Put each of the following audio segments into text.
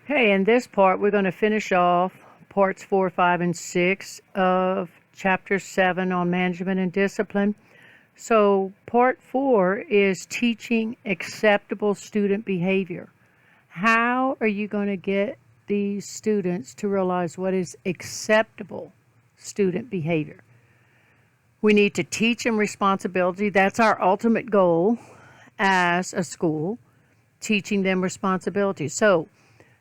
Hey, in this part, we're going to finish off parts 4, 5, and 6 of chapter 7 on management and discipline. So, part 4 is teaching acceptable student behavior. How are you going to get these students to realize what is acceptable student behavior? We need to teach them responsibility. That's our ultimate goal as a school, teaching them responsibility. So,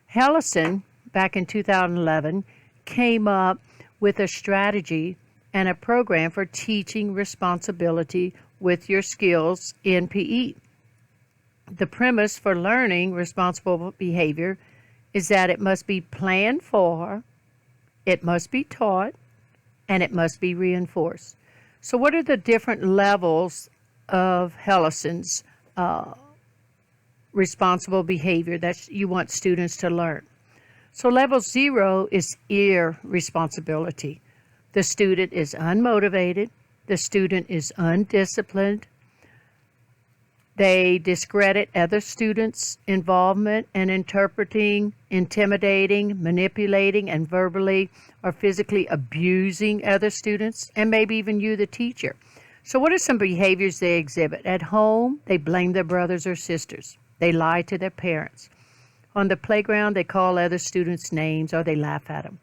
Hellison, back in 2011, came up with a strategy and a program for teaching responsibility with your skills in PE. The premise for learning responsible behavior is that it must be planned for, it must be taught, and it must be reinforced. So, what are the different levels of Hellison's responsible behavior that you want students to learn? So level 0 is irresponsibility. The student is unmotivated. The student is undisciplined. They discredit other students' involvement and interpreting, intimidating, manipulating, and verbally or physically abusing other students, and maybe even you, the teacher. So what are some behaviors they exhibit? At home, they blame their brothers or sisters. They lie to their parents. On the playground, they call other students names or they laugh at them.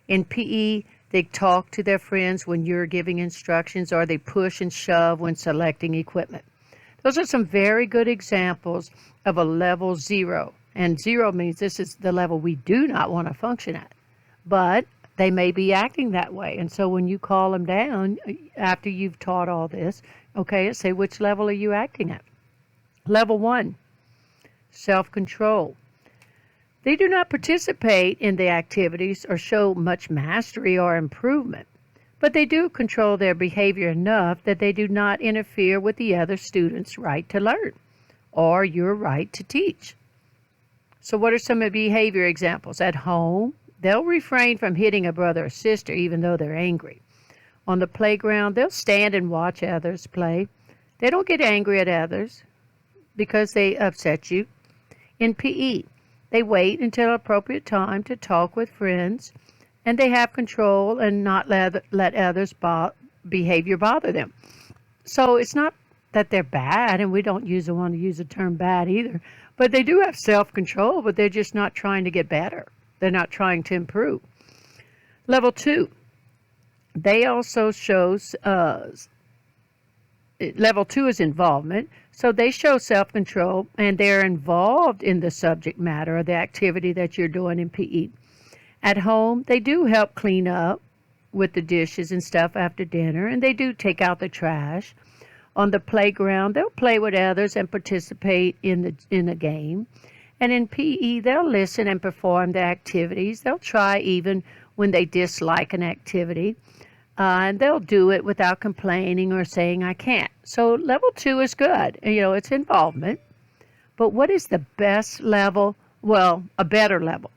In PE, they talk to their friends when you're giving instructions, or they push and shove when selecting equipment. Those are some very good examples of a level 0. And 0 means this is the level we do not want to function at. But they may be acting that way. And so when you call them down after you've taught all this, okay, say which level are you acting at? Level 1, self-control. They do not participate in the activities or show much mastery or improvement, but they do control their behavior enough that they do not interfere with the other students' right to learn or your right to teach. So what are some behavior examples? At home, they'll refrain from hitting a brother or sister even though they're angry. On the playground, they'll stand and watch others play. They don't get angry at others because they upset you. In PE, they wait until appropriate time to talk with friends, and they have control and not let others' behavior bother them. So it's not that they're bad, and we don't want to use the term bad either, but they do have self-control, but they're just not trying to get better. They're not trying to improve. Level 2, they also shows level 2 is involvement. So they show self-control and they're involved in the subject matter or the activity that you're doing in PE. At home, they do help clean up with the dishes and stuff after dinner, and they do take out the trash. On the playground, they'll play with others and participate in the game. And in PE, they'll listen and perform the activities. They'll try even when they dislike an activity. And they'll do it without complaining or saying, I can't. So level 2 is good. It's involvement. But what is the best level? Well, a better level.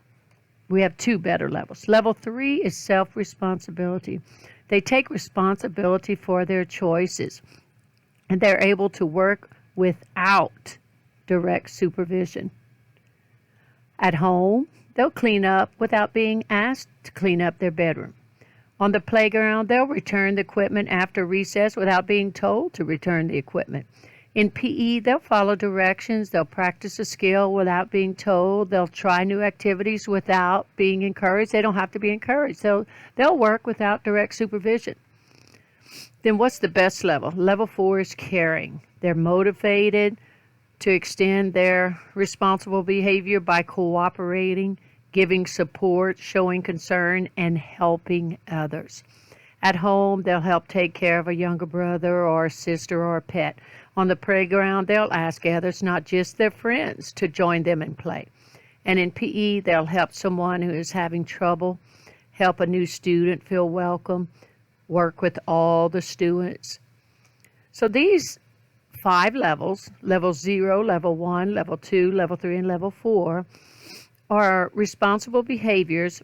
We have 2 better levels. Level 3 is self-responsibility. They take responsibility for their choices, and they're able to work without direct supervision. At home, they'll clean up without being asked to clean up their bedroom. On the playground, they'll return the equipment after recess without being told to return the equipment. In PE, they'll follow directions. They'll practice a skill without being told. They'll try new activities without being encouraged. They don't have to be encouraged. They'll work without direct supervision. Then what's the best level? Level 4 is caring. They're motivated to extend their responsible behavior by cooperating, giving support, showing concern, and helping others. At home, they'll help take care of a younger brother or a sister or a pet. On the playground, they'll ask others, not just their friends, to join them in play. And in PE, they'll help someone who is having trouble, help a new student feel welcome, work with all the students. So these 5 levels, level 0, level 1, level 2, level 3, and level 4, are responsible behaviors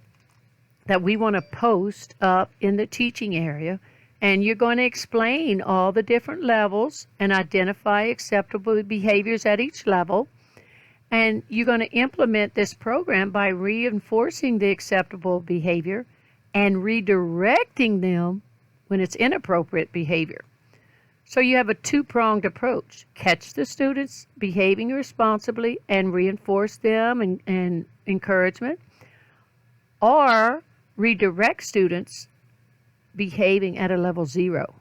that we want to post up in the teaching area, and you're going to explain all the different levels and identify acceptable behaviors at each level, And you're going to implement this program by reinforcing the acceptable behavior and redirecting them when it's inappropriate behavior. So you have a two-pronged approach. Catch the students behaving responsibly and reinforce them and encouragement, or redirect students behaving at a level 0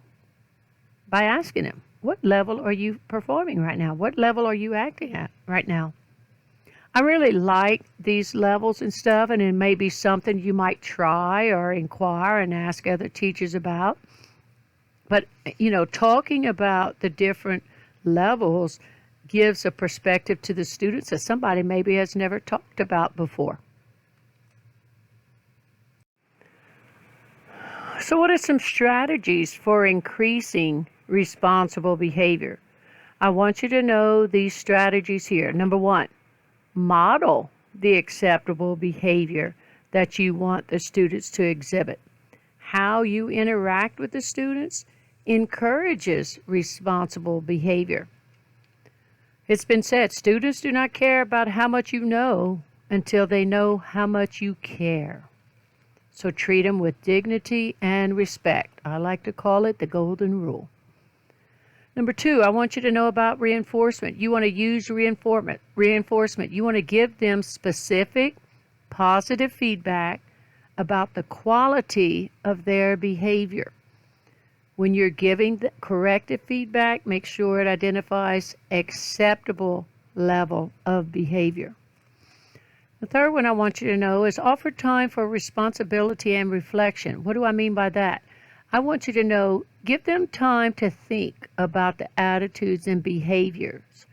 by asking them, what level are you performing right now? What level are you acting at right now? I really like these levels and stuff, and it may be something you might try or inquire and ask other teachers about. But, talking about the different levels gives a perspective to the students that somebody maybe has never talked about before. So what are some strategies for increasing responsible behavior? I want you to know these strategies here. Number 1, model the acceptable behavior that you want the students to exhibit. How you interact with the students encourages responsible behavior. It's been said, students do not care about how much you know until they know how much you care. So treat them with dignity and respect. I like to call it the golden rule. Number 2, I want you to know about reinforcement. You want to use reinforcement. You want to give them specific, positive feedback about the quality of their behavior. When you're giving the corrective feedback, make sure it identifies acceptable level of behavior. The third one I want you to know is offer time for responsibility and reflection. What do I mean by that? I want you to know, give them time to think about the attitudes and behaviors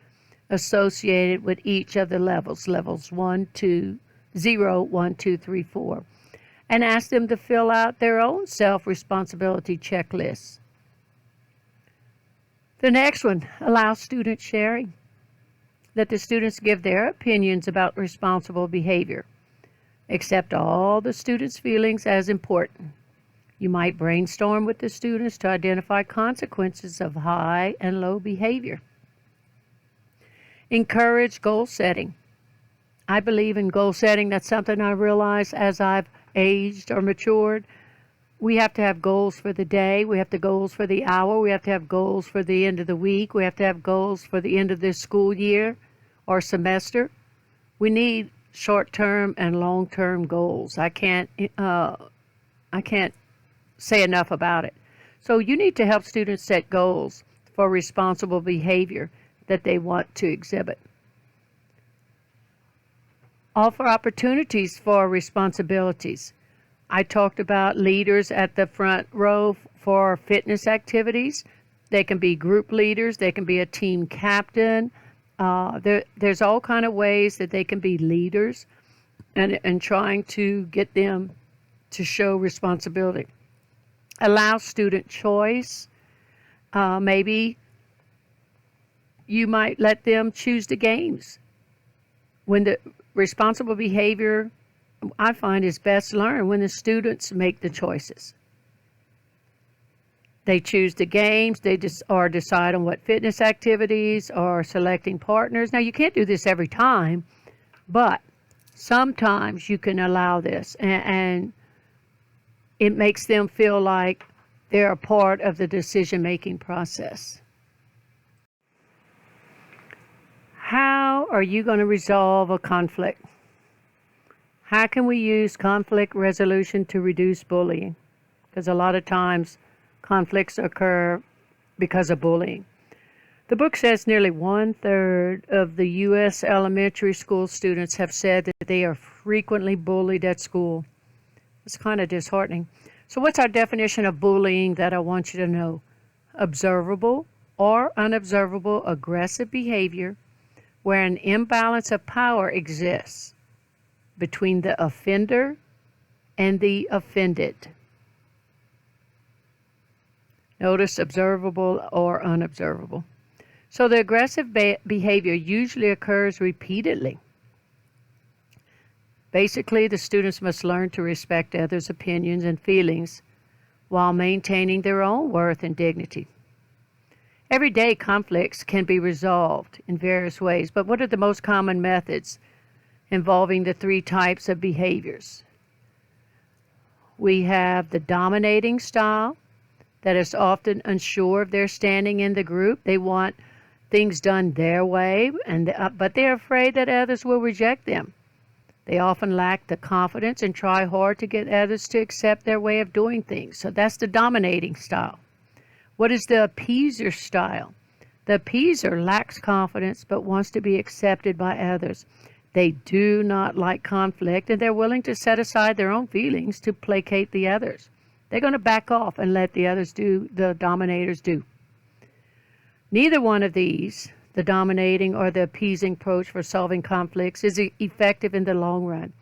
associated with each of the levels 1, 2, 0, 1, 2, 3, 4. And ask them to fill out their own self-responsibility checklists. The next one, allow student sharing. Let the students give their opinions about responsible behavior. Accept all the students' feelings as important. You might brainstorm with the students to identify consequences of high and low behavior. Encourage goal setting. I believe in goal setting. That's something I realized as I've aged or matured. We have to have goals for the day. We have to goals for the hour. We have to have goals for the end of the week. We have to have goals for the end of this school year or semester. We need short-term and long-term goals. I can't say enough about it. So you need to help students set goals for responsible behavior that they want to exhibit. Offer opportunities for responsibilities. I talked about leaders at the front row for fitness activities. They can be group leaders. They can be a team captain. There's all kind of ways that they can be leaders and trying to get them to show responsibility. Allow student choice. Maybe you might let them choose the games. When the responsible behavior, I find, is best learned when the students make the choices. They choose the games, they decide on what fitness activities or selecting partners. Now, you can't do this every time, but sometimes you can allow this, and it makes them feel like they're a part of the decision-making process. How are you going to resolve a conflict? How can we use conflict resolution to reduce bullying? Because a lot of times conflicts occur because of bullying. The book says nearly 1/3 of the U.S. elementary school students have said that they are frequently bullied at school. It's kind of disheartening. So what's our definition of bullying that I want you to know? Observable or unobservable aggressive behavior where an imbalance of power exists between the offender and the offended. Notice observable or unobservable. So the aggressive behavior usually occurs repeatedly. Basically, the students must learn to respect others' opinions and feelings while maintaining their own worth and dignity. Everyday conflicts can be resolved in various ways, but what are the most common methods involving the three types of behaviors? We have the dominating style that is often unsure of their standing in the group. They want things done their way, but they're afraid that others will reject them. They often lack the confidence and try hard to get others to accept their way of doing things. So that's the dominating style. What is the appeaser style? The appeaser lacks confidence but wants to be accepted by others. They do not like conflict, and they're willing to set aside their own feelings to placate the others. They're going to back off and let the others do, the dominators do. Neither one of these, the dominating or the appeasing approach for solving conflicts, is effective in the long run.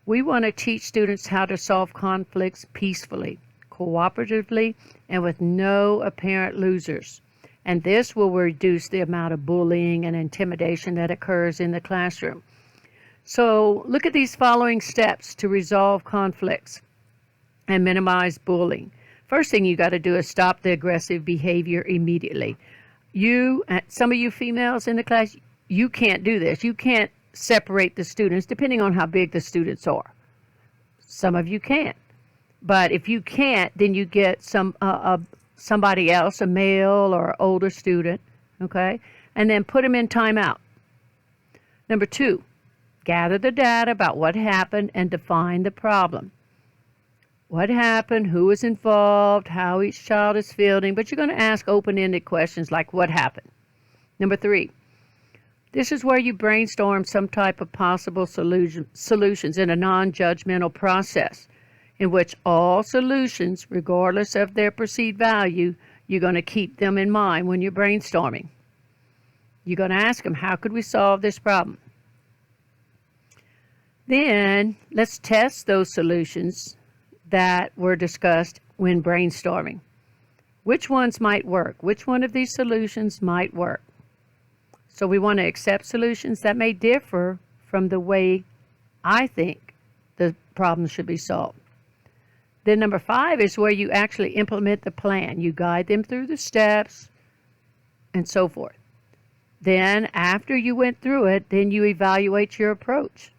We want to teach students how to solve conflicts peacefully, cooperatively, and with no apparent losers. And this will reduce the amount of bullying and intimidation that occurs in the classroom. So look at these following steps to resolve conflicts and minimize bullying. First thing you got to do is stop the aggressive behavior immediately. Some of you females in the class, you can't do this. You can't separate the students depending on how big the students are. Some of you can. But if you can't, then you get somebody else, a male or older student, okay? And then put them in timeout. Number 2, gather the data about what happened and define the problem. What happened, who was involved, how each child is feeling, but you're going to ask open-ended questions like what happened. Number 3, this is where you brainstorm some type of possible solutions in a non-judgmental process in which all solutions, regardless of their perceived value, you're going to keep them in mind when you're brainstorming. You're going to ask them, how could we solve this problem? Then let's test those solutions that were discussed when brainstorming. Which ones might work? Which one of these solutions might work? So we want to accept solutions that may differ from the way I think the problem should be solved. Then number 5 is where you actually implement the plan. You guide them through the steps and so forth. Then after you went through it, then you evaluate your approach.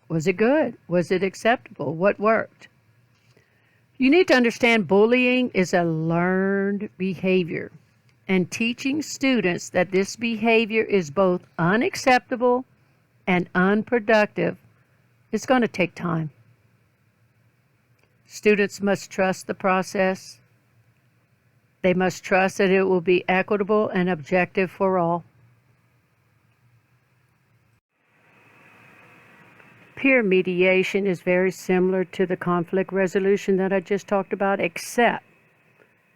Was it good? Was it acceptable? What worked? You need to understand bullying is a learned behavior, and teaching students that this behavior is both unacceptable and unproductive is going to take time. Students must trust the process. They must trust that it will be equitable and objective for all. Peer mediation is very similar to the conflict resolution that I just talked about, except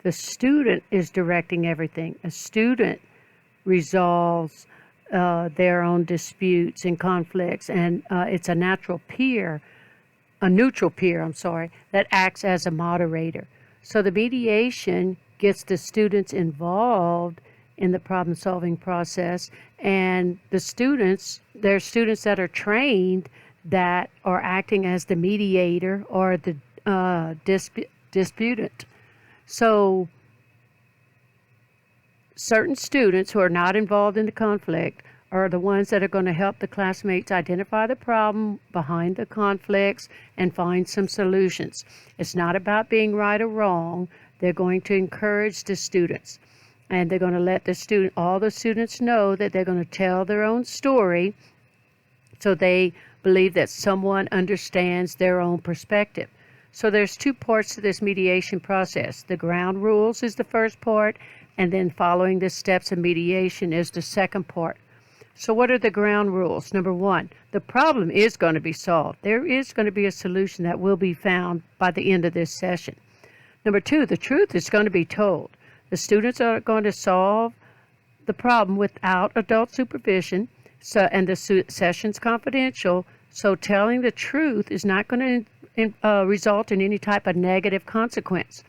the student is directing everything. A student resolves their own disputes and conflicts, and it's a neutral peer, that acts as a moderator. So the mediation gets the students involved in the problem-solving process, and the students, there are students that are trained that are acting as the mediator or the disputant. So certain students who are not involved in the conflict are the ones that are going to help the classmates identify the problem behind the conflicts and find some solutions. It's not about being right or wrong. They're going to encourage the students, and they're going to let all the students know that they're going to tell their own story, so they believe that someone understands their own perspective. So there's 2 parts to this mediation process. The ground rules is the first part, and then following the steps of mediation is the second part. So what are the ground rules? Number 1, the problem is going to be solved. There is going to be a solution that will be found by the end of this session. Number 2, the truth is going to be told. The students are going to solve the problem without adult supervision, and the session's confidential, so telling the truth is not going to result in any type of negative consequence.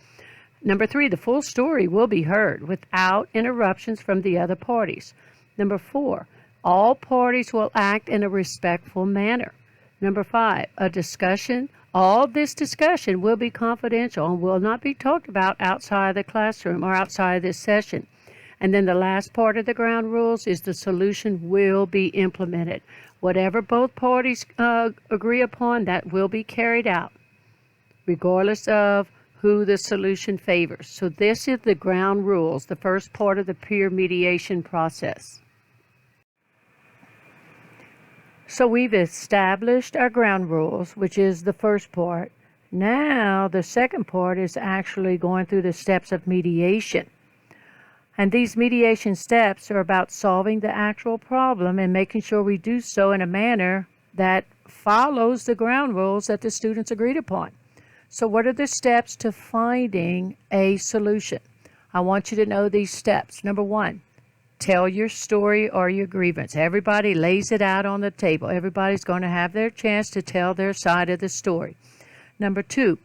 Number 3, the full story will be heard without interruptions from the other parties. Number 4, all parties will act in a respectful manner. Number 5, a discussion All this discussion will be confidential and will not be talked about outside the classroom or outside this session. And then the last part of the ground rules is the solution will be implemented. Whatever both parties agree upon, that will be carried out, regardless of who the solution favors. So this is the ground rules, the first part of the peer mediation process. So we've established our ground rules, which is the first part. Now the second part is actually going through the steps of mediation. And these mediation steps are about solving the actual problem and making sure we do so in a manner that follows the ground rules that the students agreed upon. So what are the steps to finding a solution? I want you to know these steps. Number one, tell your story or your grievance. Everybody lays it out on the table. Everybody's going to have their chance to tell their side of the story. Number two,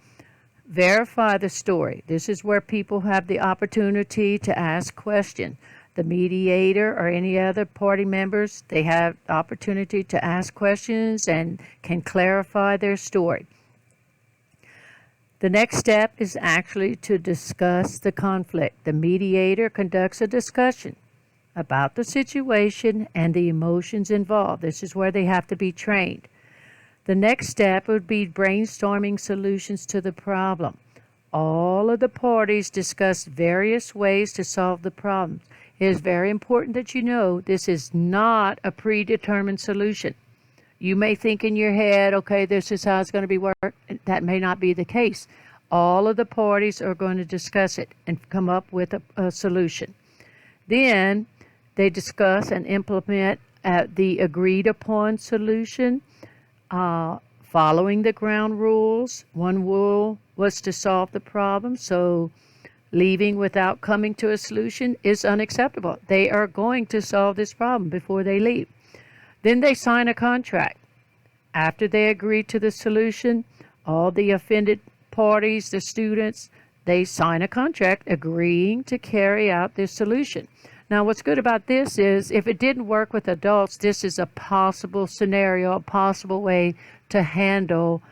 verify the story. This is where people have the opportunity to ask questions. The mediator or any other party members, they have the opportunity to ask questions and can clarify their story. The next step is actually to discuss the conflict. The mediator conducts a discussion about the situation and the emotions involved. This is where they have to be trained. The next step would be brainstorming solutions to the problem. All of the parties discuss various ways to solve the problem. It is very important that you know this is not a predetermined solution. You may think in your head, okay, this is how it's going to be worked. That may not be the case. All of the parties are going to discuss it and come up with a solution. Then they discuss and implement the agreed upon solution. Following the ground rules. One rule was to solve the problem, so leaving without coming to a solution is unacceptable. They are going to solve this problem before they leave. Then they sign a contract. After they agree to the solution, all the offended parties, the students, they sign a contract agreeing to carry out this solution. Now, what's good about this is if it didn't work with adults, this is a possible scenario, a possible way to handle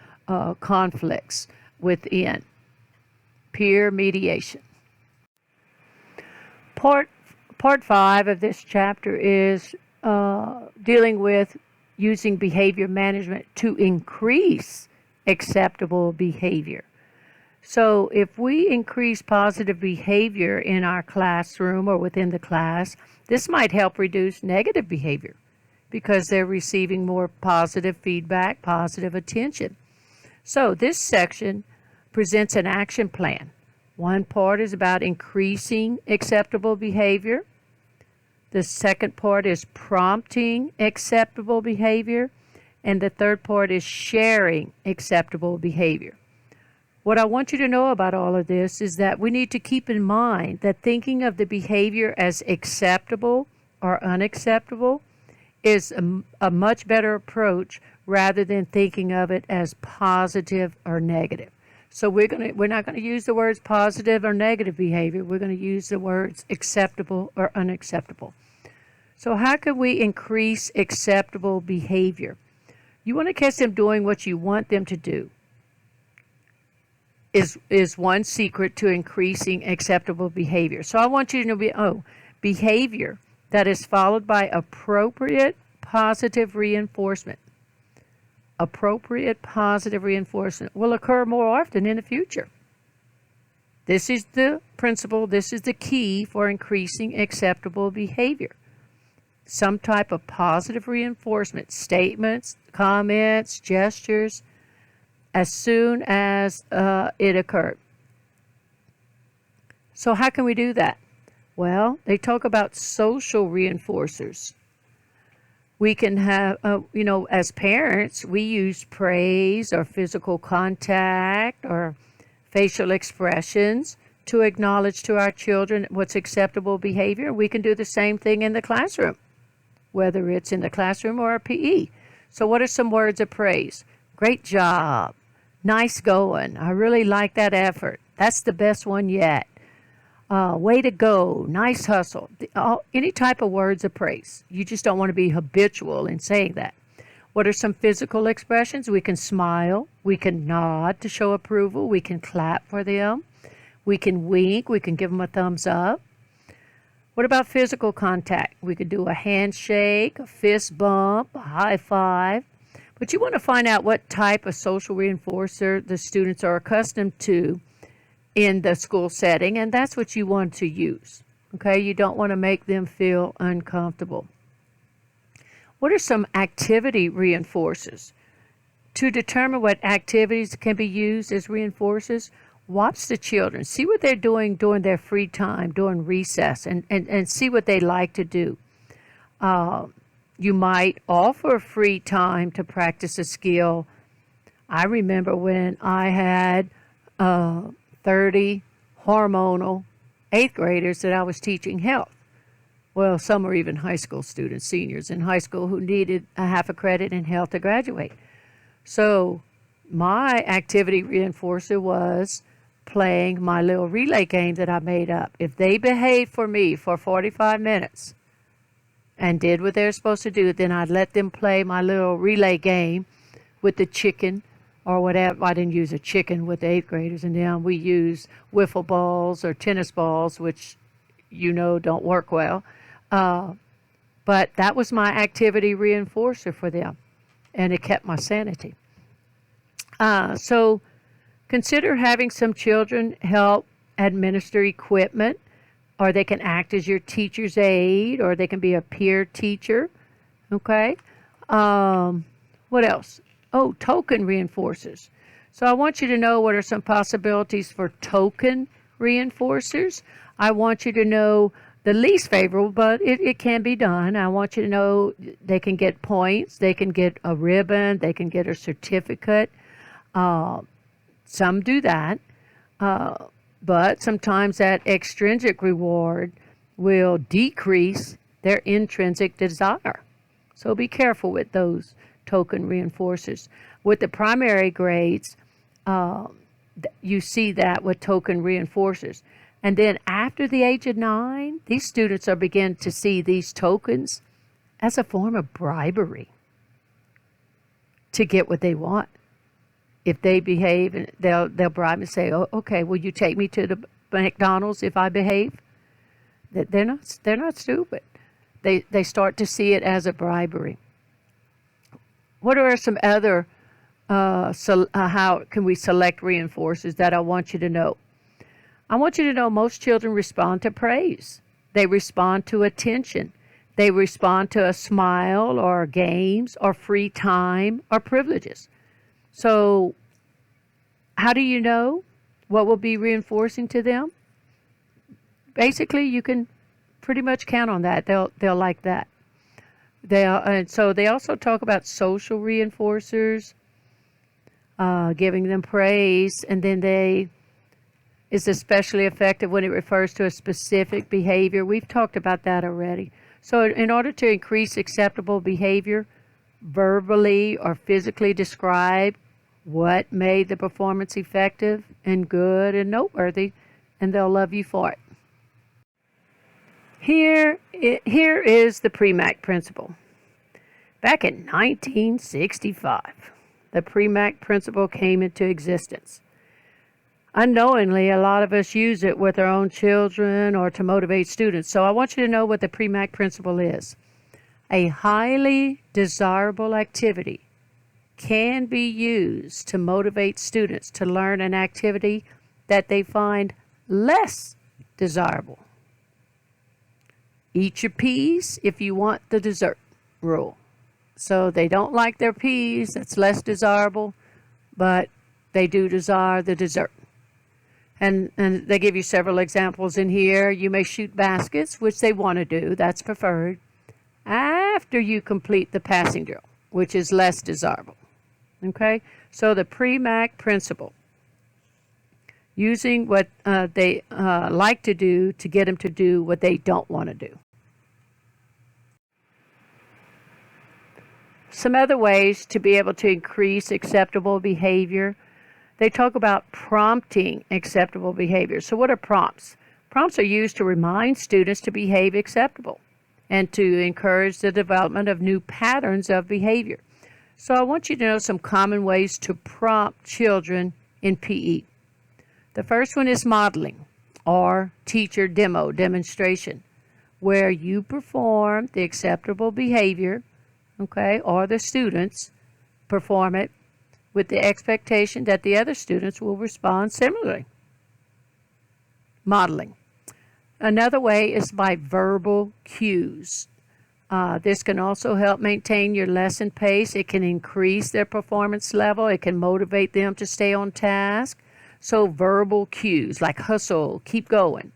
conflicts within peer mediation. Part 5 of this chapter is dealing with using behavior management to increase acceptable behavior. So if we increase positive behavior in our classroom or within the class, this might help reduce negative behavior because they're receiving more positive feedback, positive attention. So this section presents an action plan. One part is about increasing acceptable behavior. The second part is prompting acceptable behavior. And the third part is sharing acceptable behavior. What I want you to know about all of this is that we need to keep in mind that thinking of the behavior as acceptable or unacceptable is a much better approach rather than thinking of it as positive or negative. So we're not going to use the words positive or negative behavior. We're going to use the words acceptable or unacceptable. So how can we increase acceptable behavior? You want to catch them doing what you want them to do. Is one secret to increasing acceptable behavior. So I want you to know behavior that is followed by appropriate positive reinforcement. Appropriate positive reinforcement will occur more often in the future. This is the principle, this is the key for increasing acceptable behavior. Some type of positive reinforcement, statements, comments, gestures, as soon as it occurred. So how can we do that? Well, they talk about social reinforcers. We can have, as parents, we use praise or physical contact or facial expressions to acknowledge to our children what's acceptable behavior. We can do the same thing in the classroom, whether it's in the classroom or a PE. So what are some words of praise? Great job. Nice going. I really like that effort. That's the best one yet. Way to go. Nice hustle. Any type of words of praise. You just don't want to be habitual in saying that. What are some physical expressions? We can smile, we can nod to show approval, we can clap for them, we can wink, we can give them a thumbs up. What about physical contact? We could do a handshake, a fist bump, a high five. But you want to find out what type of social reinforcer the students are accustomed to in the school setting, and that's what you want to use. Okay, you don't want to make them feel uncomfortable. What are some activity reinforcers? To determine what activities can be used as reinforcers, watch the children. See what they're doing during their free time, during recess, and see what they like to do. You might offer free time to practice a skill. I remember when I had 30 hormonal 8th graders that I was teaching health. Well, some are even high school students, seniors in high school who needed a half a credit in health to graduate. So my activity reinforcer was playing my little relay game that I made up. If they behaved for me for 45 minutes and did what they're supposed to do, then I'd let them play my little relay game with the chicken or whatever. I didn't use a chicken with the 8th graders, and then we used wiffle balls or tennis balls, which don't work well. But that was my activity reinforcer for them, and it kept my sanity. So consider having some children help administer equipment, or they can act as your teacher's aide, or they can be a peer teacher. Okay? What else? Oh, token reinforcers. So I want you to know what are some possibilities for token reinforcers. I want you to know the least favorable, but it can be done. I want you to know they can get points, they can get a ribbon, they can get a certificate. Some do that, but sometimes that extrinsic reward will decrease their intrinsic desire. So be careful with those token reinforcers. With the primary grades, you see that with token reinforcers. And then after the age of 9, these students are beginning to see these tokens as a form of bribery to get what they want. If they behave, and they'll bribe and say, "Oh, okay, will you take me to the McDonald's if I behave?" They're not stupid. They start to see it as a bribery. What are some other how can we select reinforcers that I want you to know? I want you to know most children respond to praise. They respond to attention. They respond to a smile or games or free time or privileges. So how do you know what will be reinforcing to them? Basically, you can pretty much count on that. They'll like that. And so they also talk about social reinforcers, giving them praise, and then is especially effective when it refers to a specific behavior. We've talked about that already. So in order to increase acceptable behavior, verbally or physically describe what made the performance effective and good and noteworthy, and they'll love you for it. Here is the Premack principle. Back in 1965, the Premack principle came into existence. Unknowingly, a lot of us use it with our own children or to motivate students. So I want you to know what the Premack principle is. A highly desirable activity can be used to motivate students to learn an activity that they find less desirable. Eat your peas if you want the dessert rule. So they don't like their peas, that's less desirable, but they do desire the dessert. And they give you several examples in here. You may shoot baskets, which they want to do, that's preferred, after you complete the passing drill, which is less desirable. Okay? So the Premack principle, using what they like to do to get them to do what they don't want to do. Some other ways to be able to increase acceptable behavior. They talk about prompting acceptable behavior. So what are prompts? Prompts are used to remind students to behave acceptable and to encourage the development of new patterns of behavior. So I want you to know some common ways to prompt children in PE. The first one is modeling or teacher demo, demonstration, where you perform the acceptable behavior, okay, or the students perform it with the expectation that the other students will respond similarly. Modeling. Another way is by verbal cues. This can also help maintain your lesson pace. It can increase their performance level. It can motivate them to stay on task. So verbal cues like hustle, keep going.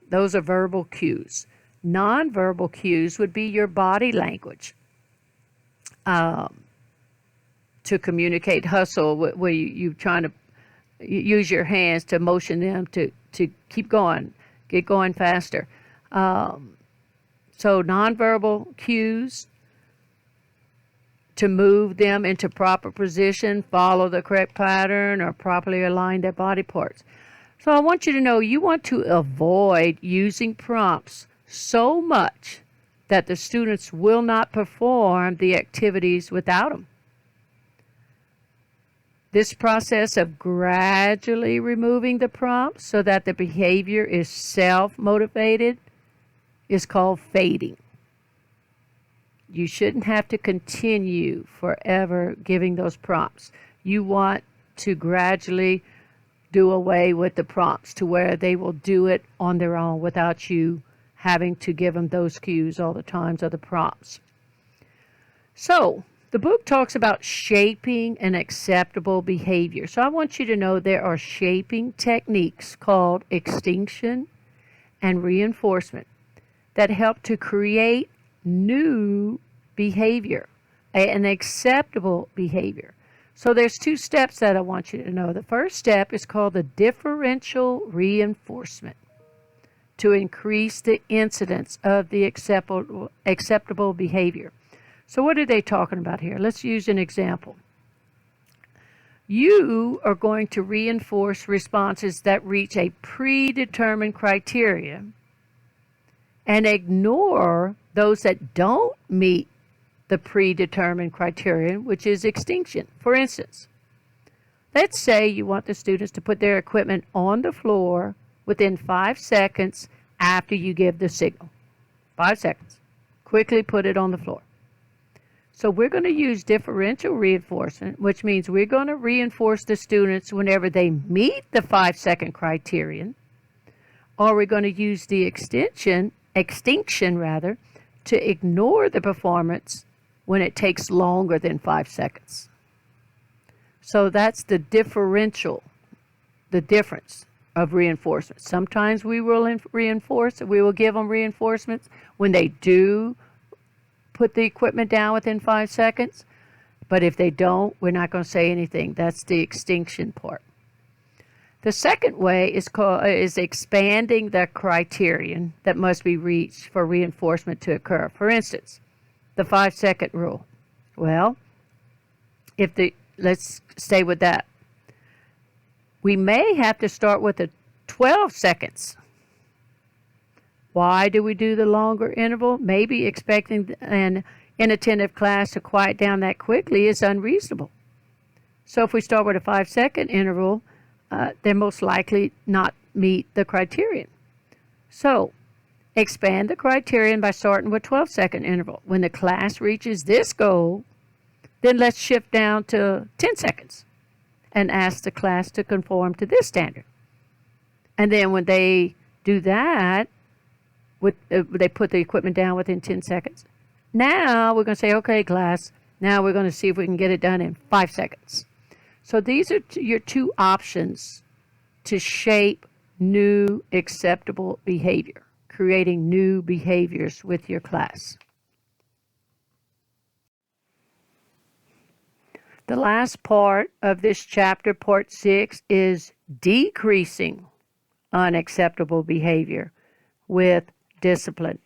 Those are verbal cues. Nonverbal cues would be your body language. To communicate hustle, where you're trying to use your hands to motion them to keep going, get going faster. So nonverbal cues to move them into proper position, follow the correct pattern, or properly align their body parts. So I want you to know you want to avoid using prompts so much that the students will not perform the activities without them. This process of gradually removing the prompts so that the behavior is self-motivated is called fading. You shouldn't have to continue forever giving those prompts. You want to gradually do away with the prompts to where they will do it on their own without you having to give them those cues all the times of the prompts. So, the book talks about shaping an acceptable behavior. So I want you to know there are shaping techniques called extinction and reinforcement that help to create new behavior, an acceptable behavior. So there's two steps that I want you to know. The first step is called the differential reinforcement to increase the incidence of the acceptable behavior. So what are they talking about here? Let's use an example. You are going to reinforce responses that reach a predetermined criteria and ignore those that don't meet the predetermined criterion, which is extinction. For instance, let's say you want the students to put their equipment on the floor within 5 seconds after you give the signal. 5 seconds. Quickly put it on the floor. So we're going to use differential reinforcement, which means we're going to reinforce the students whenever they meet the 5-second criterion, or we're going to use the extinction to ignore the performance when it takes longer than 5 seconds. So that's the differential, the difference of reinforcement. Sometimes we will reinforce, we will give them reinforcements when they do put the equipment down within 5 seconds. But if they don't, we're not going to say anything. That's the extinction part. The second way is expanding the criterion that must be reached for reinforcement to occur. For instance, the 5-second rule. Well, let's stay with that. We may have to start with a 12 seconds. Why do we do the longer interval? Maybe expecting an inattentive class to quiet down that quickly is unreasonable. So if we start with a 5-second interval, they most likely not meet the criterion. So expand the criterion by starting with 12-second interval. When the class reaches this goal, then let's shift down to 10 seconds and ask the class to conform to this standard. And then when they do that, they put the equipment down within 10 seconds. Now we're going to say, okay, class, now we're going to see if we can get it done in 5 seconds. So these are your two options to shape new acceptable behavior, creating new behaviors with your class. The last part of this chapter, part 6, is decreasing unacceptable behavior with discipline.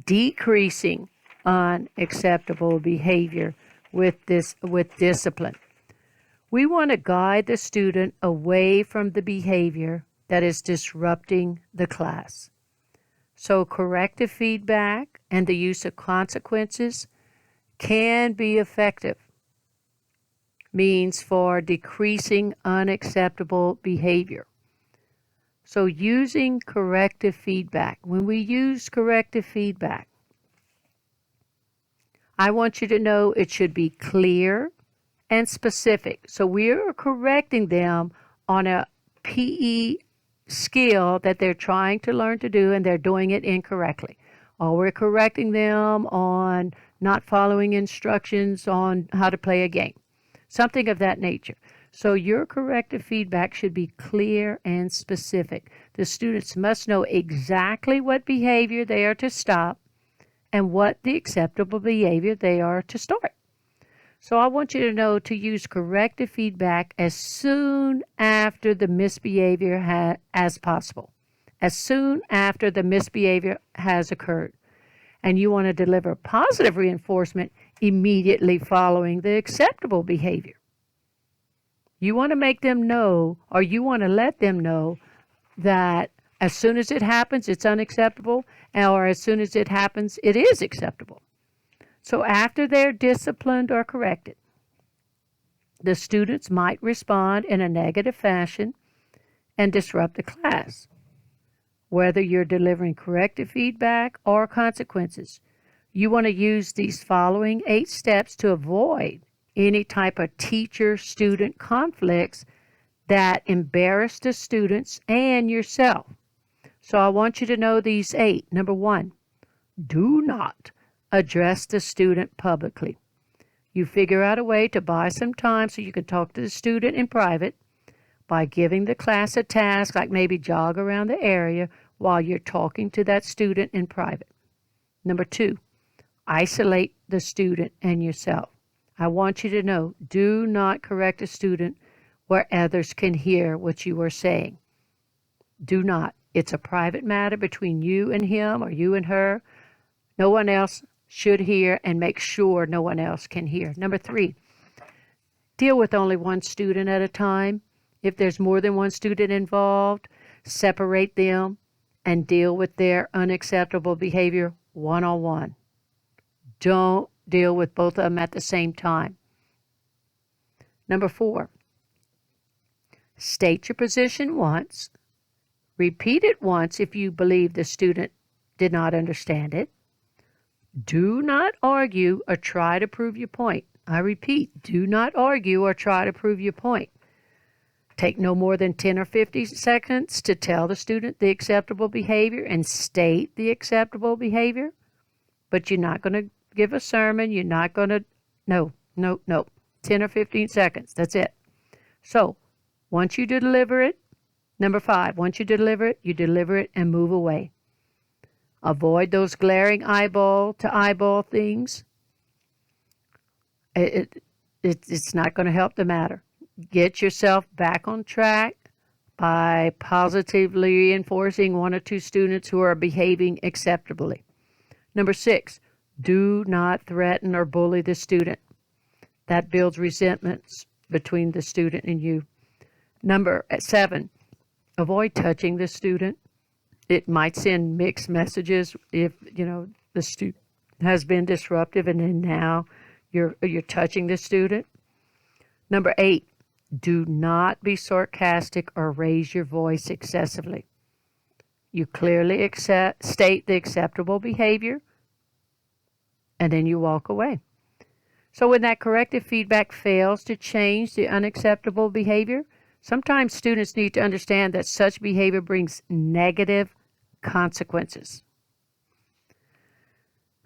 Decreasing unacceptable behavior with discipline. We want to guide the student away from the behavior that is disrupting the class. So corrective feedback and the use of consequences can be effective means for decreasing unacceptable behavior. So using corrective feedback. When we use corrective feedback, I want you to know it should be clear and specific. So we're correcting them on a PE skill that they're trying to learn to do and they're doing it incorrectly. Or we're correcting them on not following instructions on how to play a game. Something of that nature. So your corrective feedback should be clear and specific. The students must know exactly what behavior they are to stop and what the acceptable behavior they are to start. So I want you to know to use corrective feedback as soon after the misbehavior as possible, as soon after the misbehavior has occurred. And you want to deliver positive reinforcement immediately following the acceptable behavior. You want to make them know, or you want to let them know that as soon as it happens, it's unacceptable, or as soon as it happens, it is acceptable. So after they're disciplined or corrected, the students might respond in a negative fashion and disrupt the class. Whether you're delivering corrective feedback or consequences, you want to use these following 8 steps to avoid any type of teacher-student conflicts that embarrass the students and yourself. So I want you to know these 8. Number 1, do not address the student publicly. You figure out a way to buy some time so you can talk to the student in private by giving the class a task, like maybe jog around the area while you're talking to that student in private. Number 2, isolate the student and yourself. I want you to know, do not correct a student where others can hear what you are saying. Do not. It's a private matter between you and him or you and her. No one else should hear, and make sure no one else can hear. Number 3, deal with only one student at a time. If there's more than one student involved, separate them and deal with their unacceptable behavior one-on-one. Don't deal with both of them at the same time. Number 4, state your position once. Repeat it once if you believe the student did not understand it. Do not argue or try to prove your point. I repeat, do not argue or try to prove your point. Take no more than 10 or 50 seconds to tell the student the acceptable behavior and state the acceptable behavior. But you're not going to give a sermon. You're not going to, no. 10 or 15 seconds. That's it. So once you deliver it, number 5, once you deliver it and move away. Avoid those glaring eyeball-to-eyeball things. It's not going to help the matter. Get yourself back on track by positively reinforcing 1 or 2 students who are behaving acceptably. Number 6, do not threaten or bully the student. That builds resentments between the student and you. Number 7, avoid touching the student. It might send mixed messages if, the student has been disruptive and then now you're touching the student. Number 8, do not be sarcastic or raise your voice excessively. You clearly state the acceptable behavior and then you walk away. So when that corrective feedback fails to change the unacceptable behavior, sometimes students need to understand that such behavior brings negative consequences.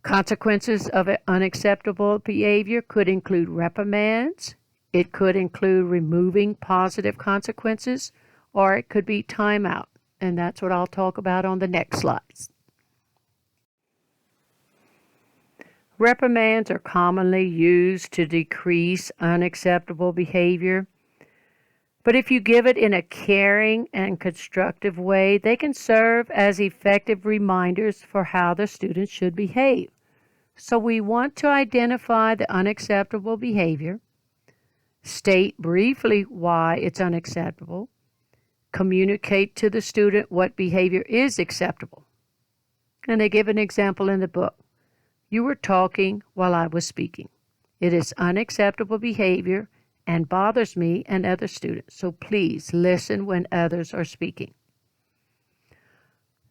Consequences of unacceptable behavior could include reprimands, it could include removing positive consequences, or it could be timeout. And that's what I'll talk about on the next slides. Reprimands are commonly used to decrease unacceptable behavior. But if you give it in a caring and constructive way, they can serve as effective reminders for how the student should behave. So we want to identify the unacceptable behavior, state briefly why it's unacceptable, communicate to the student what behavior is acceptable. And they give an example in the book. You were talking while I was speaking. It is unacceptable behavior and bothers me and other students. So please listen when others are speaking.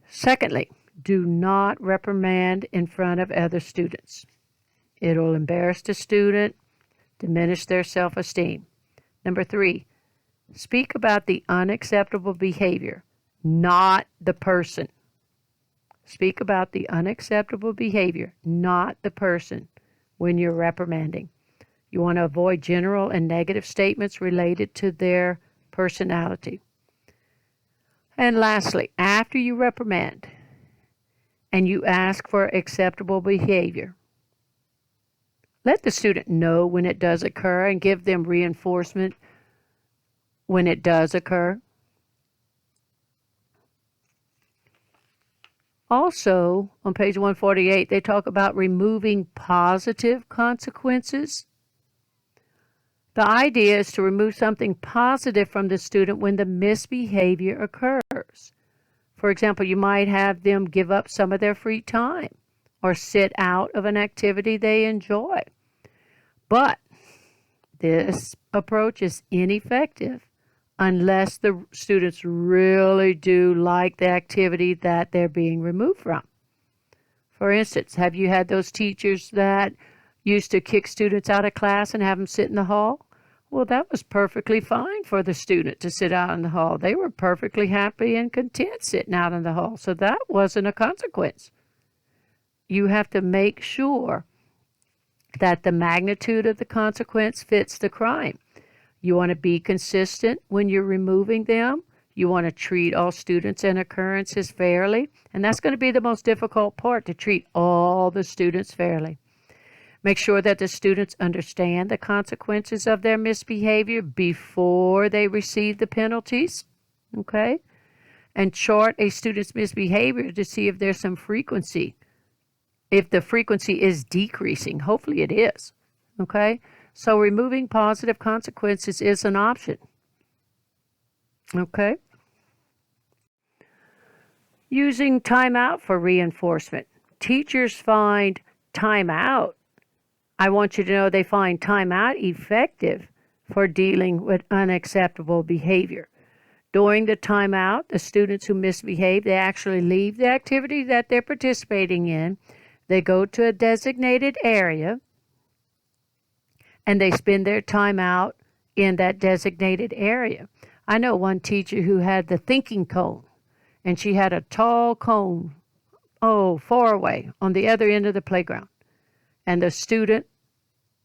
Secondly, do not reprimand in front of other students. It'll embarrass the student, diminish their self-esteem. Number 3, speak about the unacceptable behavior, not the person. Speak about the unacceptable behavior, not the person, when you're reprimanding. You want to avoid general and negative statements related to their personality. And lastly, after you reprimand and you ask for acceptable behavior, let the student know when it does occur and give them reinforcement when it does occur. Also, on page 148, they talk about removing positive consequences. The idea is to remove something positive from the student when the misbehavior occurs. For example, you might have them give up some of their free time or sit out of an activity they enjoy. But this approach is ineffective unless the students really do like the activity that they're being removed from. For instance, have you had those teachers that used to kick students out of class and have them sit in the hall? Well, that was perfectly fine for the student to sit out in the hall. They were perfectly happy and content sitting out in the hall. So that wasn't a consequence. You have to make sure that the magnitude of the consequence fits the crime. You want to be consistent when you're removing them. You want to treat all students and occurrences fairly. And that's going to be the most difficult part, to treat all the students fairly. Make sure that the students understand the consequences of their misbehavior before they receive the penalties. Okay? And chart a student's misbehavior to see if there's some frequency. If the frequency is decreasing, hopefully it is. Okay? So removing positive consequences is an option. Okay? Using timeout for reinforcement. Teachers find timeout. I want you to know they find timeout effective for dealing with unacceptable behavior. During the timeout, the students who misbehave, they actually leave the activity that they're participating in. They go to a designated area and they spend their time out in that designated area. I know one teacher who had the thinking cone, and she had a tall cone, far away on the other end of the playground. And the student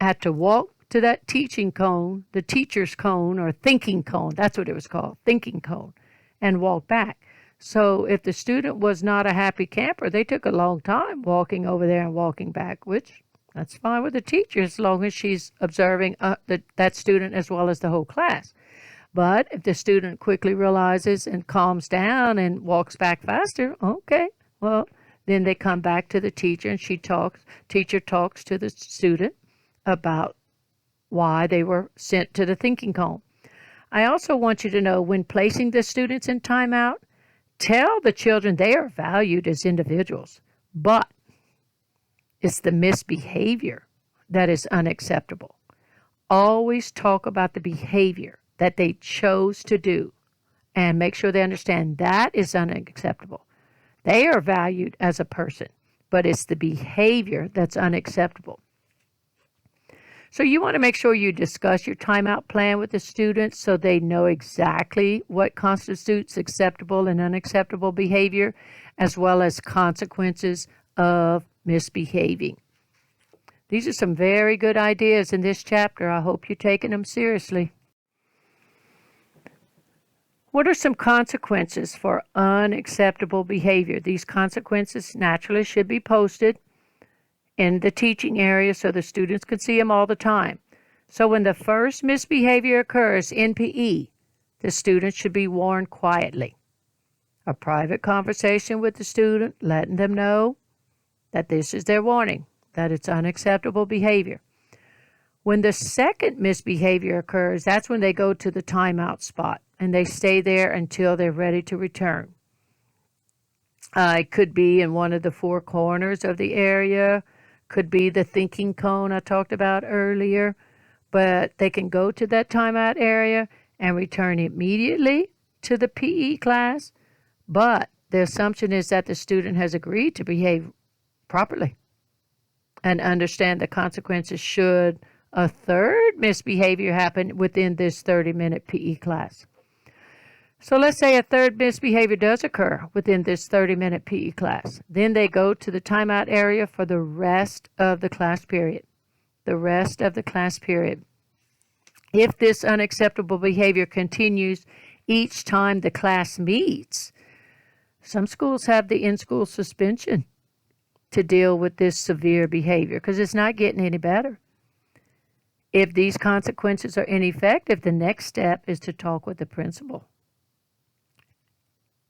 had to walk to that teaching cone, the teacher's cone, or thinking cone, that's what it was called, thinking cone, and walk back. So if the student was not a happy camper, they took a long time walking over there and walking back, which that's fine with the teacher as long as she's observing that student as well as the whole class. But if the student quickly realizes and calms down and walks back faster, okay, well, then they come back to the teacher and teacher talks to the student about why they were sent to the thinking cone. I also want you to know, when placing the students in timeout, tell the children they are valued as individuals, but it's the misbehavior that is unacceptable. Always talk about the behavior that they chose to do and make sure they understand that is unacceptable. They are valued as a person, but it's the behavior that's unacceptable. So you want to make sure you discuss your timeout plan with the students so they know exactly what constitutes acceptable and unacceptable behavior, as well as consequences of misbehaving. These are some very good ideas in this chapter. I hope you're taking them seriously. What are some consequences for unacceptable behavior? These consequences naturally should be posted in the teaching area so the students can see them all the time. So when the first misbehavior occurs in PE, the student should be warned quietly. A private conversation with the student, letting them know that this is their warning, that it's unacceptable behavior. When the second misbehavior occurs, that's when they go to the timeout spot and they stay there until they're ready to return. It could be in one of the four corners of the area, could be the thinking cone I talked about earlier, but they can go to that timeout area and return immediately to the PE class. But the assumption is that the student has agreed to behave properly and understand the consequences should a third misbehavior happen within this 30-minute PE class. So let's say a third misbehavior does occur within this 30-minute PE class. Then they go to the timeout area for the rest of the class period. The rest of the class period. If this unacceptable behavior continues each time the class meets, some schools have the in-school suspension to deal with this severe behavior because it's not getting any better. If these consequences are ineffective, the next step is to talk with the principal.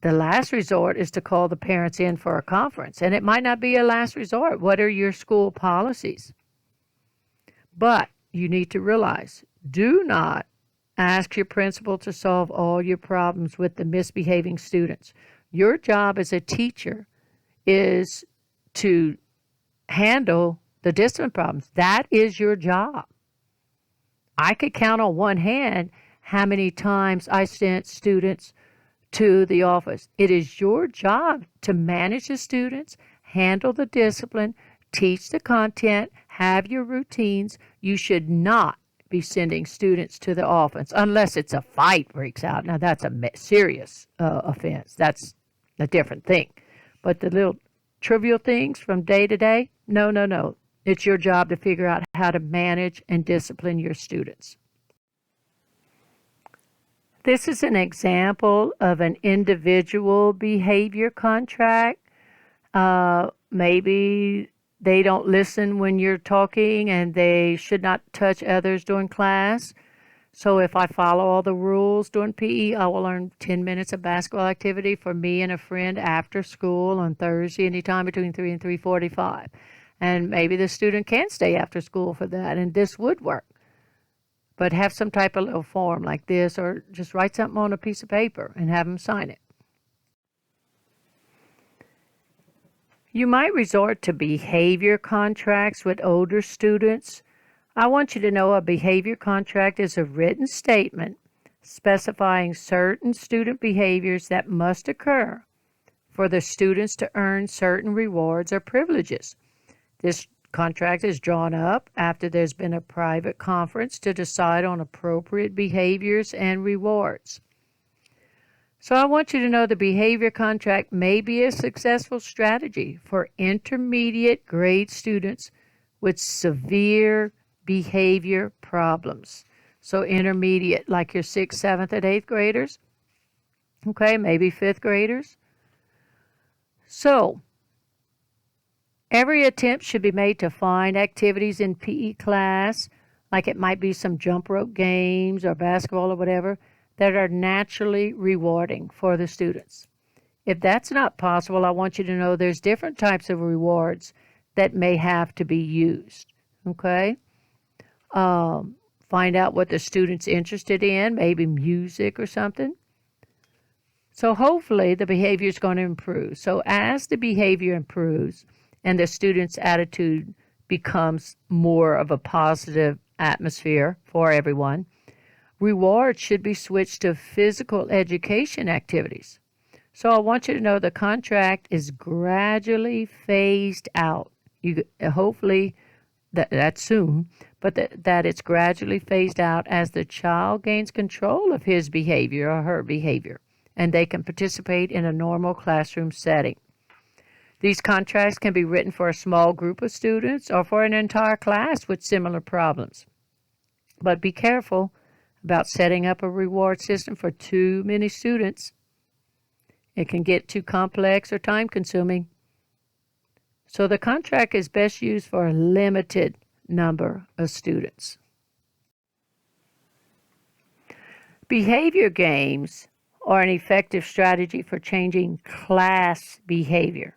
The last resort is to call the parents in for a conference, and it might not be a last resort. What are your school policies? But you need to realize, do not ask your principal to solve all your problems with the misbehaving students. Your job as a teacher is to handle the discipline problems. That is your job. I could count on one hand how many times I sent students to the office. It is your job to manage the students, handle the discipline, teach the content, have your routines. You should not be sending students to the office unless it's a fight breaks out. Now that's a serious offense. That's a different thing. But the little trivial things from day to day, no. It's your job to figure out how to manage and discipline your students. This is an example of an individual behavior contract. Maybe they don't listen when you're talking and they should not touch others during class. So if I follow all the rules during PE, I will earn 10 minutes of basketball activity for me and a friend after school on Thursday, anytime between 3 and 3:45. And maybe the student can stay after school for that, and this would work. But have some type of little form like this, or just write something on a piece of paper and have them sign it. You might resort to behavior contracts with older students. I want you to know a behavior contract is a written statement specifying certain student behaviors that must occur for the students to earn certain rewards or privileges. This contract is drawn up after there's been a private conference to decide on appropriate behaviors and rewards. So I want you to know the behavior contract may be a successful strategy for intermediate grade students with severe behavior problems. So intermediate, like your 6th, 7th, and 8th graders. Okay, maybe 5th graders. So every attempt should be made to find activities in PE class, like it might be some jump rope games or basketball or whatever, that are naturally rewarding for the students. If that's not possible, I want you to know there's different types of rewards that may have to be used. Okay? Find out what the student's interested in, maybe music or something. So hopefully the behavior is going to improve. So as the behavior improves and the student's attitude becomes more of a positive atmosphere for everyone, rewards should be switched to physical education activities. So I want you to know the contract is gradually phased out. Hopefully that's soon, but that it's gradually phased out as the child gains control of his behavior or her behavior, and they can participate in a normal classroom setting. These contracts can be written for a small group of students or for an entire class with similar problems. But be careful about setting up a reward system for too many students. It can get too complex or time-consuming. So the contract is best used for a limited number of students. Behavior games are an effective strategy for changing class behavior.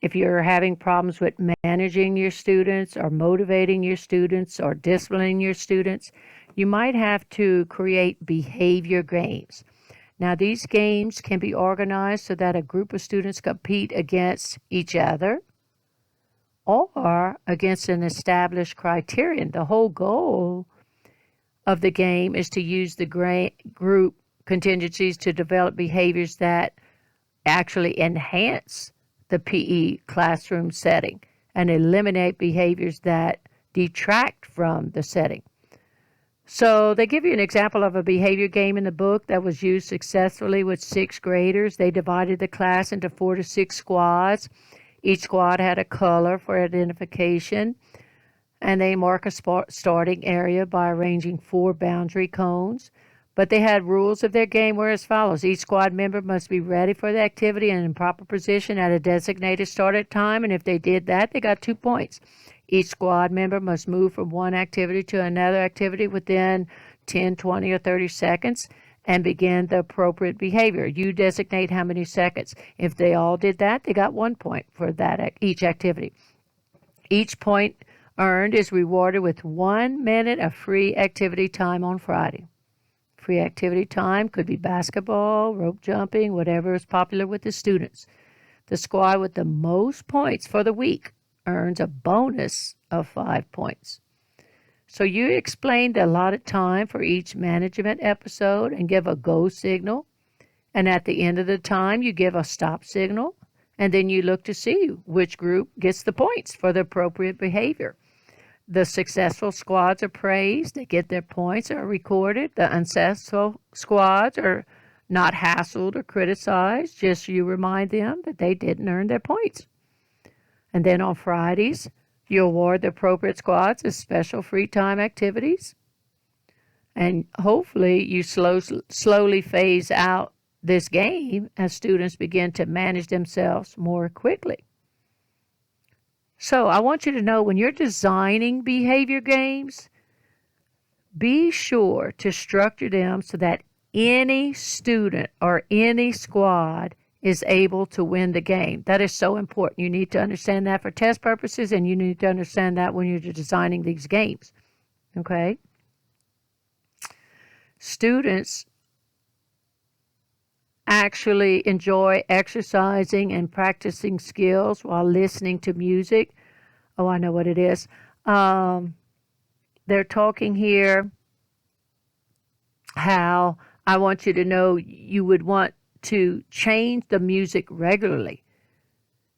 If you're having problems with managing your students or motivating your students or disciplining your students, you might have to create behavior games. Now, these games can be organized so that a group of students compete against each other or against an established criterion. The whole goal of the game is to use the group contingencies to develop behaviors that actually enhance the PE classroom setting and eliminate behaviors that detract from the setting. So they give you an example of a behavior game in the book that was used successfully with sixth graders. They divided the class into 4 to 6 squads. Each squad had a color for identification, and they mark a starting area by arranging 4 boundary cones. But they had rules of their game were as follows. Each squad member must be ready for the activity and in proper position at a designated start time, and if they did that, they got 2 points. Each squad member must move from one activity to another activity within 10, 20, or 30 seconds and begin the appropriate behavior. You designate how many seconds. If they all did that, they got 1 point for that each activity. Each point earned is rewarded with 1 minute of free activity time on Friday. Free activity time could be basketball, rope jumping, whatever is popular with the students. The squad with the most points for the week earns a bonus of 5 points. So you explain the allotted time for each management episode and give a go signal. And at the end of the time, you give a stop signal. And then you look to see which group gets the points for the appropriate behavior. The successful squads are praised. They get their points, are recorded. The unsuccessful squads are not hassled or criticized. Just you remind them that they didn't earn their points. And then on Fridays, you award the appropriate squads as special free time activities. And hopefully you slowly phase out this game as students begin to manage themselves more quickly. So I want you to know when you're designing behavior games, be sure to structure them so that any student or any squad is able to win the game. That is so important. You need to understand that for test purposes, and you need to understand that when you're designing these games. Okay? Students actually enjoy exercising and practicing skills while listening to music. Oh, I know what it is. They're talking here how I want you to know you would want to change the music regularly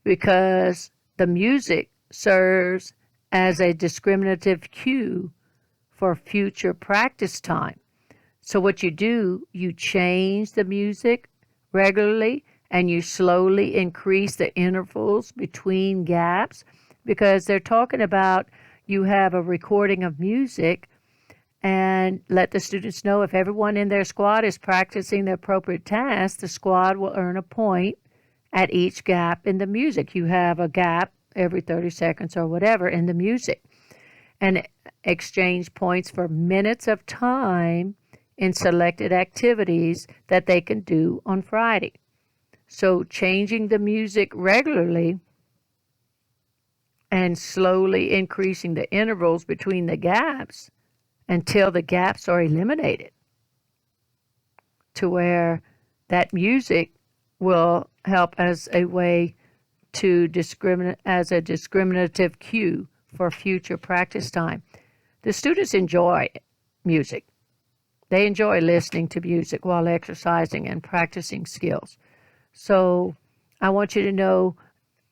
because the music serves as a discriminative cue for future practice time. So what you do, you change the music regularly and you slowly increase the intervals between gaps because they're talking about you have a recording of music and let the students know if everyone in their squad is practicing the appropriate task, the squad will earn a point at each gap in the music. You have a gap every 30 seconds or whatever in the music and exchange points for minutes of time in selected activities that they can do on Friday. So changing the music regularly and slowly increasing the intervals between the gaps until the gaps are eliminated to where that music will help as a way to as a discriminative cue for future practice time. The students enjoy music. They enjoy listening to music while exercising and practicing skills. So I want you to know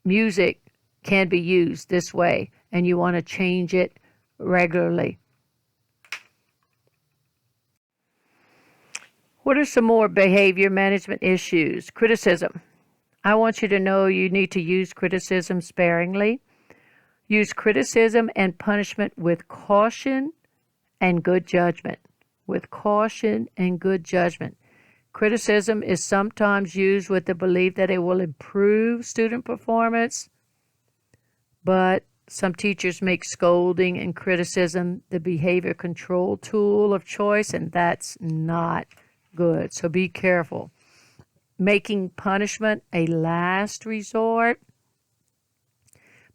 music can be used this way, and you want to change it regularly. What are some more behavior management issues? Criticism. I want you to know you need to use criticism sparingly. Use criticism and punishment with caution and good judgment. With caution and good judgment. Criticism is sometimes used with the belief that it will improve student performance, but some teachers make scolding and criticism the behavior control tool of choice, and that's not good. So be careful. Making punishment a last resort.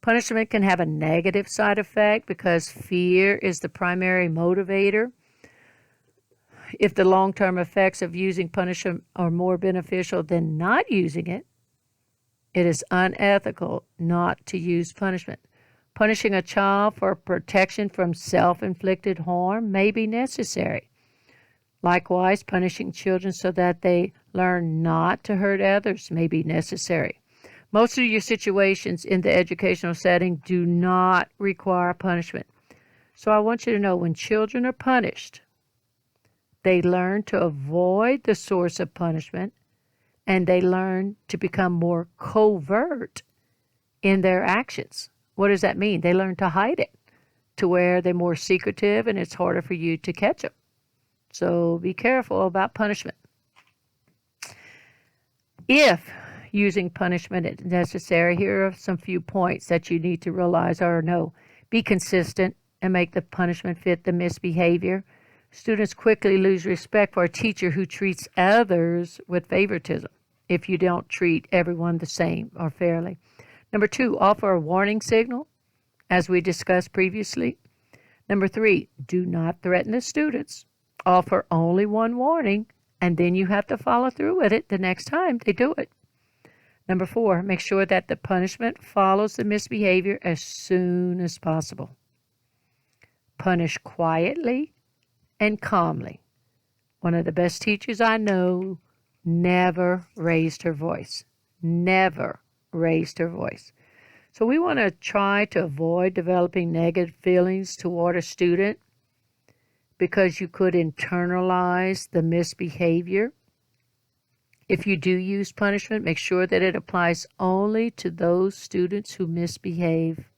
Punishment can have a negative side effect because fear is the primary motivator. If the long-term effects of using punishment are more beneficial than not using it, it is unethical not to use punishment. Punishing a child for protection from self-inflicted harm may be necessary. Likewise, punishing children so that they learn not to hurt others may be necessary. Most of your situations in the educational setting do not require punishment. So I want you to know when children are punished, they learn to avoid the source of punishment and they learn to become more covert in their actions. What does that mean? They learn to hide it to where they're more secretive and it's harder for you to catch them. So be careful about punishment. If using punishment is necessary, here are some few points that you need to realize or know. Be consistent and make the punishment fit the misbehavior. Students quickly lose respect for a teacher who treats others with favoritism if you don't treat everyone the same or fairly. Number 2, offer a warning signal, as we discussed previously. Number 3, do not threaten the students. Offer only one warning, and then you have to follow through with it the next time they do it. Number 4, make sure that the punishment follows the misbehavior as soon as possible. Punish quietly and calmly. One of the best teachers I know never raised her voice. Never raised her voice. So we want to try to avoid developing negative feelings toward a student because you could internalize the misbehavior. If you do use punishment, make sure that it applies only to those students who misbehave.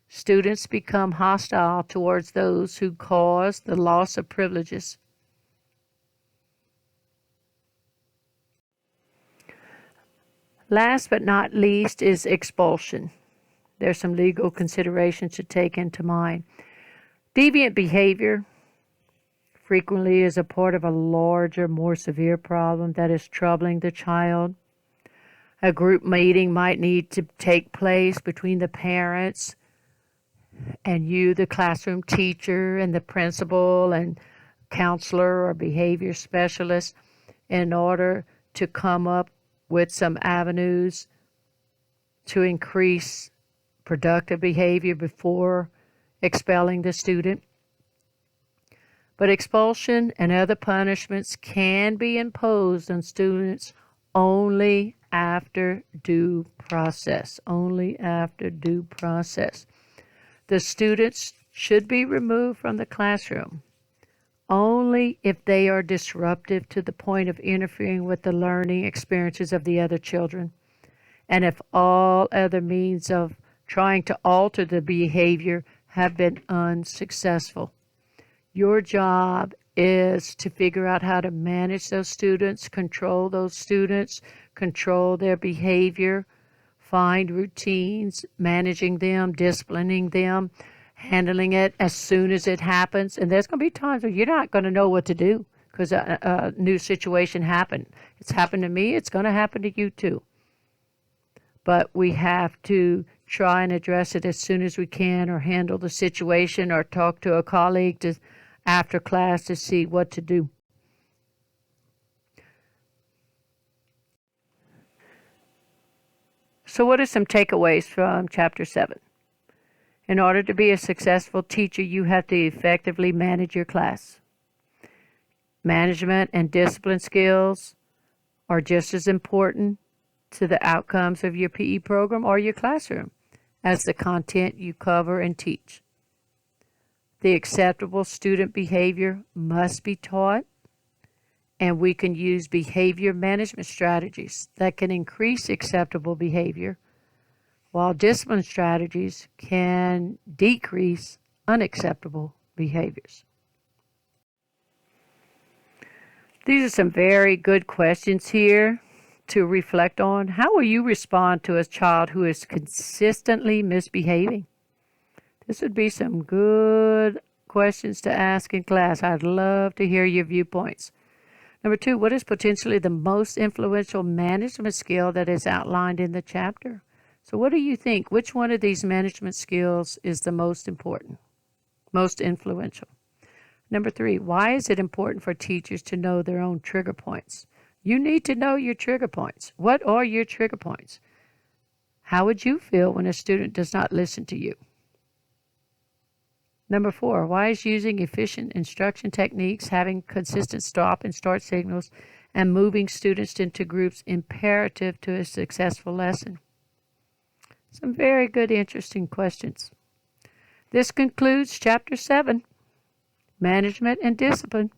Students become hostile towards those who cause the loss of privileges. Last but not least is expulsion. There's some legal considerations to take into mind. Deviant behavior frequently is a part of a larger, more severe problem that is troubling the child. A group meeting might need to take place between the parents and you, the classroom teacher, and the principal and counselor or behavior specialist in order to come up with some avenues to increase productive behavior before expelling the student. But expulsion and other punishments can be imposed on students only after due process. Only after due process. The students should be removed from the classroom only if they are disruptive to the point of interfering with the learning experiences of the other children, and if all other means of trying to alter the behavior have been unsuccessful. Your job is to figure out how to manage those students, control their behavior, find routines, managing them, disciplining them, handling it as soon as it happens. And there's going to be times where you're not going to know what to do because a new situation happened. It's happened to me. It's going to happen to you too. But we have to try and address it as soon as we can, or handle the situation, or talk to a colleague after class to see what to do. So what are some takeaways from Chapter 7? In order to be a successful teacher, you have to effectively manage your class. Management and discipline skills are just as important to the outcomes of your PE program or your classroom as the content you cover and teach. The acceptable student behavior must be taught, and we can use behavior management strategies that can increase acceptable behavior, while discipline strategies can decrease unacceptable behaviors. These are some very good questions here to reflect on. How will you respond to a child who is consistently misbehaving? This would be some good questions to ask in class. I'd love to hear your viewpoints. Number 2, what is potentially the most influential management skill that is outlined in the chapter? So what do you think? Which one of these management skills is the most important, most influential? Number 3, why is it important for teachers to know their own trigger points? You need to know your trigger points. What are your trigger points? How would you feel when a student does not listen to you? Number 4, why is using efficient instruction techniques, having consistent stop and start signals, and moving students into groups imperative to a successful lesson? Some very good, interesting questions. This concludes Chapter 7, Management and Discipline.